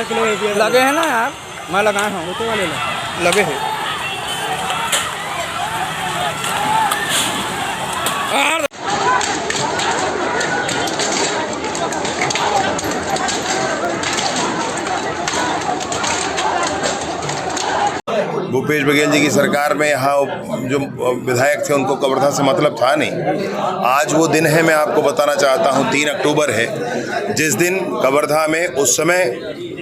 Kilo APR लगे हैं ना यार, मैं लगाया हूँ, छोटे वाले लो। लगे हैं। भूपेश बघेल जी की सरकार में यहाँ जो विधायक थे उनको कवर्धा से मतलब था नहीं। आज वो दिन है, मैं आपको बताना चाहता हूँ, 3 अक्टूबर है, जिस दिन कवर्धा में उस समय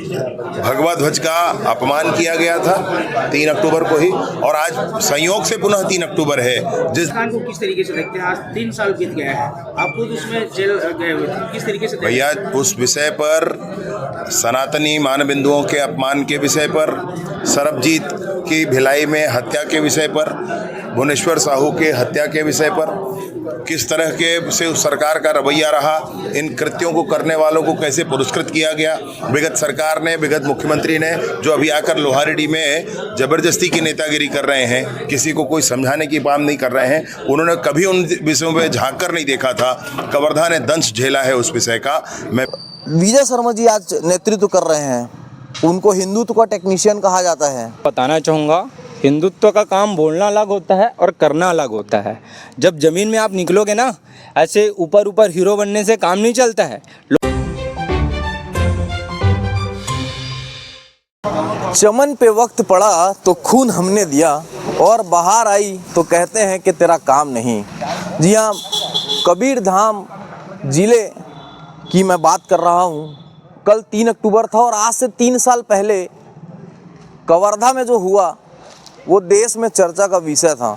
भगवा ध्वज का अपमान किया गया था 3 अक्टूबर को ही, और आज संयोग से पुनः 3 अक्टूबर है। जिस को किस तरीके से देखते हैं? आज 3 साल बीत गया है, आप खुद उसमें जेल गए हुए थे, किस तरीके से भैया उस विषय पर, सनातनी मानबिंदुओं के अपमान के विषय पर, सरबजीत की भिलाई में हत्या के विषय पर, भुवनेश्वर साहू के हत्या के विषय पर, किस तरह के से उस सरकार का रवैया रहा, इन कृत्यों को करने वालों को कैसे पुरस्कृत किया गया, विगत सरकार ने, विगत मुख्यमंत्री ने, जो अभी आकर लोहारडी में जबरदस्ती की नेतागिरी कर रहे हैं, किसी को कोई समझाने की काम नहीं कर रहे हैं, उन्होंने कभी उन विषयों में झांक कर नहीं देखा था। कवर्धा ने दंश झेला है उस विषय का। मैं विजय शर्मा जी आज नेतृत्व कर रहे हैं, उनको हिंदुत्व का टेक्नीशियन कहा जाता है। बताना चाहूँगा, हिंदुत्व का काम बोलना अलग होता है और करना अलग होता है। जब ज़मीन में आप निकलोगे ना, ऐसे ऊपर ऊपर हीरो बनने से काम नहीं चलता है। चमन पे वक्त पड़ा तो खून हमने दिया, और बाहर आई तो कहते हैं कि तेरा काम नहीं। जी हाँ, कबीरधाम जिले की मैं बात कर रहा हूँ। कल 3 अक्टूबर था और आज से 3 साल पहले कवर्धा में जो हुआ वो देश में चर्चा का विषय था।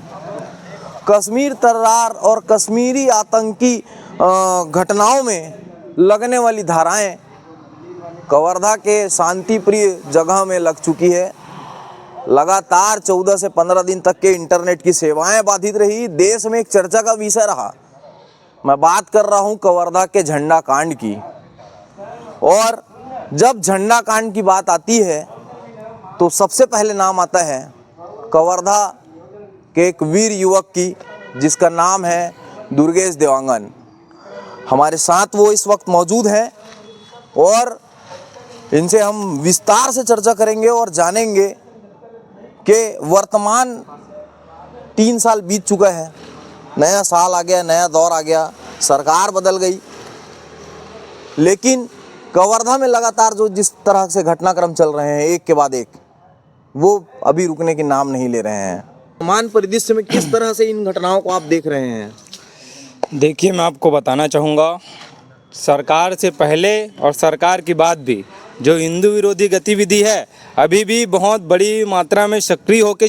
कश्मीर तर्रार और कश्मीरी आतंकी घटनाओं में लगने वाली धाराएं कवर्धा के शांति प्रिय जगह में लग चुकी है। लगातार 14 से 15 दिन तक के इंटरनेट की सेवाएं बाधित रही, देश में एक चर्चा का विषय रहा। मैं बात कर रहा हूं कवर्धा के झंडा कांड की, और जब झंडा कांड की बात आती है तो सबसे पहले नाम आता है कवर्धा के एक वीर युवक की, जिसका नाम है दुर्गेश देवांगन। हमारे साथ वो इस वक्त मौजूद हैं और इनसे हम विस्तार से चर्चा करेंगे और जानेंगे कि वर्तमान 3 साल बीत चुका है, नया साल आ गया, नया दौर आ गया, सरकार बदल गई, लेकिन कवर्धा में लगातार जो जिस तरह से घटनाक्रम चल रहे हैं एक के बाद एक, वो अभी रुकने के नाम नहीं ले रहे हैं। वर्तमान परिदृश्य में किस तरह से इन घटनाओं को आप देख रहे हैं? देखिए, मैं आपको बताना चाहूँगा, सरकार से पहले और सरकार के बाद भी जो हिंदू विरोधी गतिविधि है अभी भी बहुत बड़ी मात्रा में सक्रिय होकर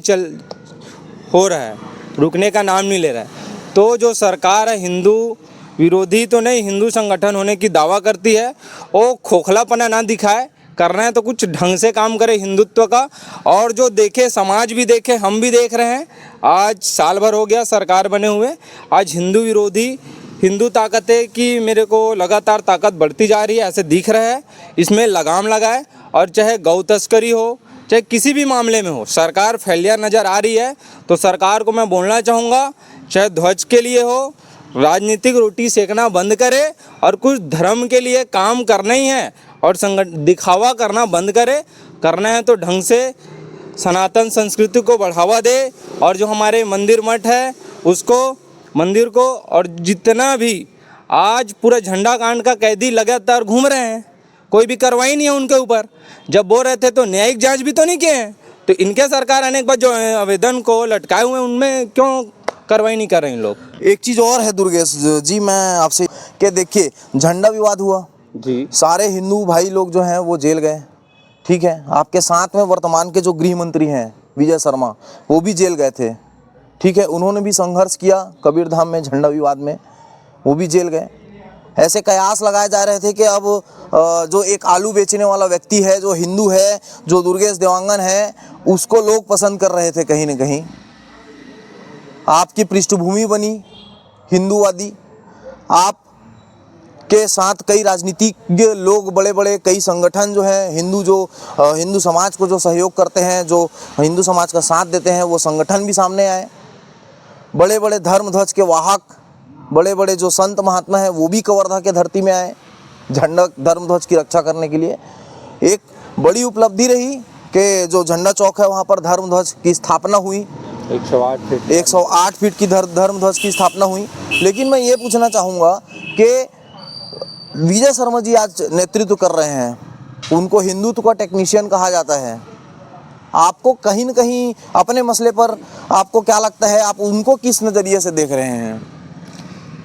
हो रहा है, रुकने का नाम नहीं ले रहा है। तो जो सरकार है हिंदू विरोधी तो नहीं, हिंदू संगठन होने की दावा करती है, वो खोखलापना ना दिखाए, करना है तो कुछ ढंग से काम करे हिंदुत्व का। और जो देखे, समाज भी देखे, हम भी देख रहे हैं, आज साल भर हो गया सरकार बने हुए, आज हिंदू विरोधी, हिंदू ताकतें की मेरे को लगातार ताकत बढ़ती जा रही है, ऐसे दिख रहा है। इसमें लगाम लगाए, और चाहे गौ तस्करी हो, चाहे किसी भी मामले में हो, सरकार फेलियर नज़र आ रही है। तो सरकार को मैं बोलना चाहूँगा, चाहे ध्वज के लिए हो, राजनीतिक रोटी सेकना बंद करे और कुछ धर्म के लिए काम करना ही है, और दिखावा करना बंद करे। करना है तो ढंग से सनातन संस्कृति को बढ़ावा दे, और जो हमारे मंदिर मठ है उसको, मंदिर को, और जितना भी आज पूरा झंडा कांड का कैदी लगातार घूम रहे हैं, कोई भी कार्रवाई नहीं है उनके ऊपर। जब बोल रहे थे तो न्यायिक जांच भी तो नहीं किए हैं, तो इनके सरकार आने के बाद जो आवेदन को लटकाए हुए हैं उनमें क्यों कार्रवाई नहीं कर रहे हैं लोग? एक चीज़ और है दुर्गेश जी, मैं आपसे कि देखिए, झंडा विवाद हुआ जी, सारे हिंदू भाई लोग जो हैं वो जेल गए, ठीक है। आपके साथ में वर्तमान के जो गृह मंत्री हैं विजय शर्मा, वो भी जेल गए थे, ठीक है। उन्होंने भी संघर्ष किया कबीरधाम में झंडा विवाद में, वो भी जेल गए। ऐसे कयास लगाए जा रहे थे कि अब जो एक आलू बेचने वाला व्यक्ति है, जो हिंदू है, जो दुर्गेश देवांगन है, उसको लोग पसंद कर रहे थे कहीं ना कहीं। आपकी पृष्ठभूमि बनी हिंदूवादी, आप के साथ कई राजनीतिज्ञ लोग, बड़े बड़े कई संगठन जो हैं हिंदू, जो हिंदू समाज को जो सहयोग करते हैं, जो हिंदू समाज का साथ देते हैं, वो संगठन भी सामने आए। बड़े बड़े धर्म ध्वज के वाहक, बड़े बड़े जो संत महात्मा हैं, वो भी कवर्धा के धरती में आए झंडा धर्म ध्वज की रक्षा करने के लिए। एक बड़ी उपलब्धि रही कि जो झंडा चौक है वहाँ पर धर्म ध्वज की स्थापना हुई। 108 फीट की धर्म ध्वज की स्थापना हुई। लेकिन मैं ये पूछना चाहूँगा कि विजय शर्मा जी आज नेतृत्व कर रहे हैं, उनको हिंदुत्व का टेक्नीशियन कहा जाता है। आपको कहीं न कहीं अपने मसले पर आपको क्या लगता है, आप उनको किस नज़रिए से देख रहे हैं?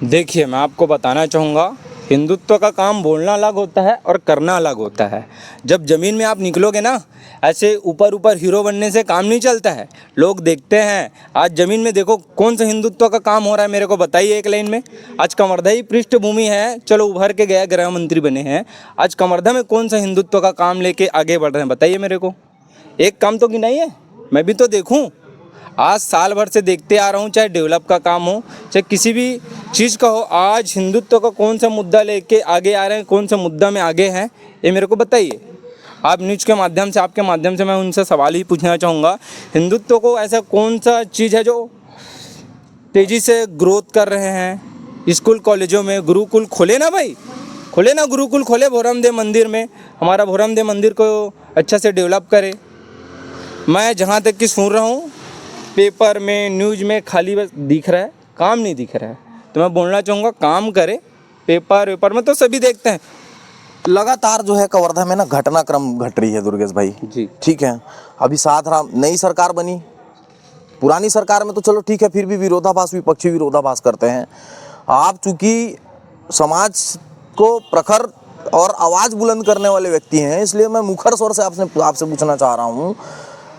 देखिए, मैं आपको बताना चाहूँगा, हिंदुत्व का काम बोलना अलग होता है और करना अलग होता है। जब ज़मीन में आप निकलोगे ना, ऐसे ऊपर ऊपर हीरो बनने से काम नहीं चलता है। लोग देखते हैं, आज ज़मीन में देखो कौन सा हिंदुत्व का काम हो रहा है, मेरे को बताइए एक लाइन में। आज कवर्धा ही पृष्ठभूमि है, चलो उभर के गया, गृह मंत्री बने हैं, आज कवर्धा में कौन सा हिंदुत्व का काम लेके आगे बढ़ रहे हैं, बताइए मेरे को। एक काम तो गिनाइए, मैं भी तो देखूँ। आज साल भर से देखते आ रहा हूँ, चाहे डेवलप का काम हो, चाहे किसी भी चीज़ का हो, आज हिंदुत्व का कौन सा मुद्दा लेके आगे आ रहे हैं, कौन सा मुद्दा में आगे हैं, ये मेरे को बताइए। आप न्यूज़ के माध्यम से, आपके माध्यम से मैं उनसे सवाल ही पूछना चाहूँगा, हिंदुत्व को ऐसा कौन सा चीज़ है जो तेज़ी से ग्रोथ कर रहे हैं? स्कूल कॉलेजों में गुरुकुल खोले ना भाई, खोले ना, गुरुकुल खोले भोरमदेव मंदिर में, हमारा भोरमदेव मंदिर को अच्छा से डेवलप करे। मैं जहाँ तक कि सुन रहा हूँ, पेपर में, न्यूज़ में खाली बस दिख रहा है, काम नहीं दिख रहा है। तो मैं बोलना चाहूँगा, काम करे। पेपर में तो सभी देखते हैं। लगातार जो है कवर्धा में ना घटनाक्रम घट रही है दुर्गेश भाई जी। ठीक है, अभी साथ राम नई सरकार बनी, पुरानी सरकार में तो चलो ठीक है, फिर भी विरोधाभास, विपक्षी विरोधाभास करते हैं। आप चूंकि समाज को प्रखर और आवाज़ बुलंद करने वाले व्यक्ति हैं, इसलिए मैं मुखर स्वर से आपसे पूछना चाह रहा हूँ,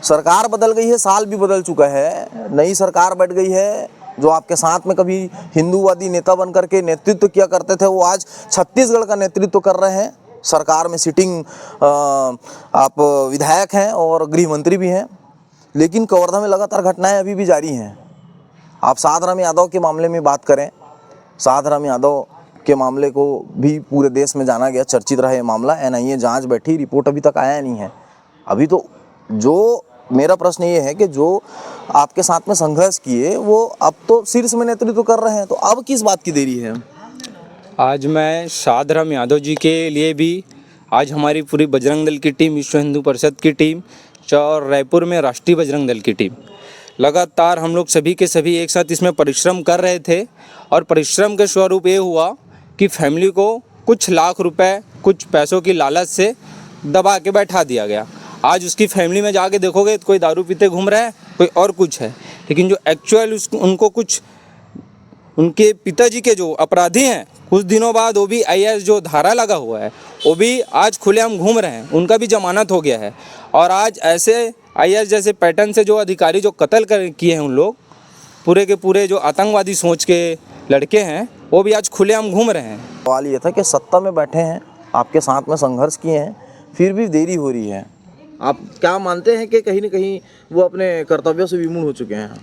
सरकार बदल गई है, साल भी बदल चुका है, नई सरकार बैठ गई है, जो आपके साथ में कभी हिंदूवादी नेता बन करके नेतृत्व किया करते थे, वो आज छत्तीसगढ़ का नेतृत्व कर रहे हैं। सरकार में सिटिंग आप विधायक हैं और गृह मंत्री भी हैं, लेकिन कवर्धा में लगातार घटनाएं अभी भी जारी हैं। आप साधराम यादव के मामले में बात करें, साधराम यादव के मामले को भी पूरे देश में जाना गया, चर्चित रहा ये मामला। NIA जांच बैठी, रिपोर्ट अभी तक आया नहीं है। अभी तो जो मेरा प्रश्न ये है कि जो आपके साथ में संघर्ष किए वो अब तो शीर्ष में नेतृत्व कर रहे हैं, तो अब किस बात की देरी है? आज मैं साधराम यादव जी के लिए भी, आज हमारी पूरी बजरंग दल की टीम, विश्व हिंदू परिषद की टीम और रायपुर में राष्ट्रीय बजरंग दल की टीम, लगातार हम लोग सभी के सभी एक साथ इसमें परिश्रम कर रहे थे। और परिश्रम के स्वरूप ये हुआ कि फैमिली को कुछ लाख रुपए, कुछ पैसों की लालच से दबा के बैठा दिया गया। आज उसकी फैमिली में जाके देखोगे तो कोई दारू पीते घूम रहा है, कोई और कुछ है, लेकिन जो एक्चुअल उनको कुछ, उनके पिताजी के जो अपराधी हैं, कुछ दिनों बाद वो भी IAS जो धारा लगा हुआ है, वो भी आज खुलेआम घूम रहे हैं, उनका भी जमानत हो गया है। और आज ऐसे IAS जैसे पैटर्न से जो अधिकारी जो कत्ल किए हैं, उन लोग पूरे के पूरे जो आतंकवादी सोच के लड़के हैं, वो भी आज खुलेआम घूम रहे हैं। सवाल ये था कि सत्ता में बैठे हैं, आपके साथ में संघर्ष किए हैं, फिर भी देरी हो रही है। आप क्या मानते हैं कि कहीं न कहीं वो अपने कर्तव्यों से विमुख हो चुके हैं?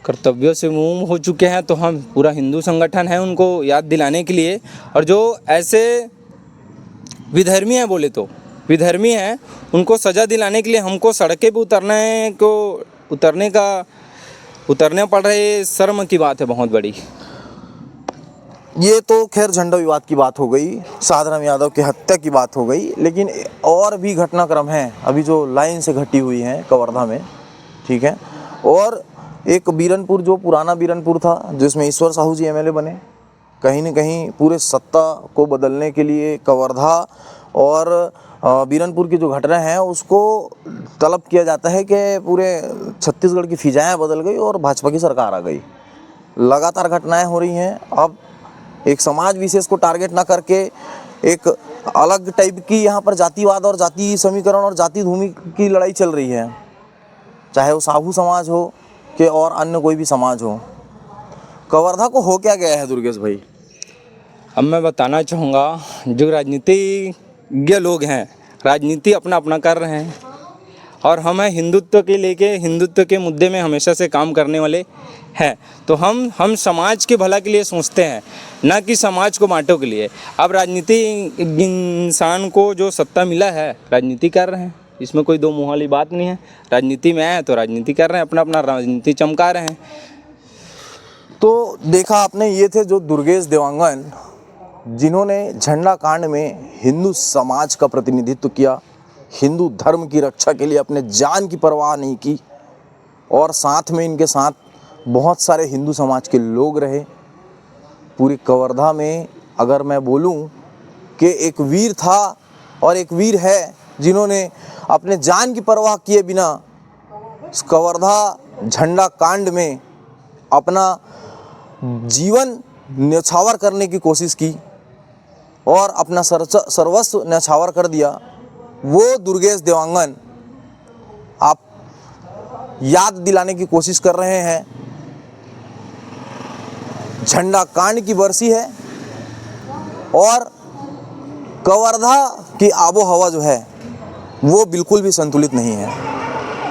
कर्तव्यों से मुँह हो चुके हैं, तो हम पूरा हिंदू संगठन है उनको याद दिलाने के लिए। और जो ऐसे विधर्मी हैं, बोले तो विधर्मी हैं, उनको सज़ा दिलाने के लिए हमको सड़कें पे उतरने पड़ रहे। शर्म की बात है बहुत बड़ी। ये तो खैर झंडा विवाद की बात हो गई, साधराम यादव की हत्या की बात हो गई, लेकिन और भी घटनाक्रम हैं अभी जो लाइन से घटी हुई हैं कवर्धा में, ठीक है। और एक बीरनपुर, जो पुराना बीरनपुर था, जिसमें ईश्वर साहू जी MLA बने, कहीं न कहीं पूरे सत्ता को बदलने के लिए कवर्धा और बीरनपुर की जो घटना है उसको तलब किया जाता है कि पूरे छत्तीसगढ़ की फिजाएँ बदल गई और भाजपा की सरकार आ गई। लगातार घटनाएं हो रही हैं। अब एक समाज विशेष को टारगेट ना करके एक अलग टाइप की यहाँ पर जातिवाद और जाति समीकरण और जाति भूमि की लड़ाई चल रही है, चाहे वो साहू समाज हो कि और अन्य कोई भी समाज हो। कवर्धा को हो क्या गया है दुर्गेश भाई? अब मैं बताना चाहूँगा, जो राजनीतिज्ञ लोग हैं, राजनीति अपना अपना कर रहे हैं, और हम हैं हिंदुत्व के लेके, हिंदुत्व के मुद्दे में हमेशा से काम करने वाले हैं। तो हम समाज के भला के लिए सोचते हैं, ना कि समाज को बांटो के लिए। अब राजनीति, इंसान को जो सत्ता मिला है, राजनीति कर रहे हैं, इसमें कोई दो मुँह वाली बात नहीं है। राजनीति में आए तो राजनीति कर रहे हैं, अपना अपना राजनीति चमका रहे हैं। तो देखा आपने, ये थे जो दुर्गेश देवांगन, जिन्होंने झंडा कांड में हिंदू समाज का प्रतिनिधित्व किया, हिंदू धर्म की रक्षा के लिए अपने जान की परवाह नहीं की और साथ में इनके साथ बहुत सारे हिंदू समाज के लोग रहे। पूरी कवर्धा में अगर मैं बोलूं कि एक वीर था और एक वीर है जिन्होंने अपने जान की परवाह किए बिना इस कवर्धा झंडा कांड में अपना जीवन न्यौछावर करने की कोशिश की और अपना सर्वस्व न्यौछावर कर दिया, वो दुर्गेश देवांगन आप याद दिलाने की कोशिश कर रहे हैं। झंडा कांड की बरसी है और कवर्धा की आबो हवा जो है वो बिल्कुल भी संतुलित नहीं है।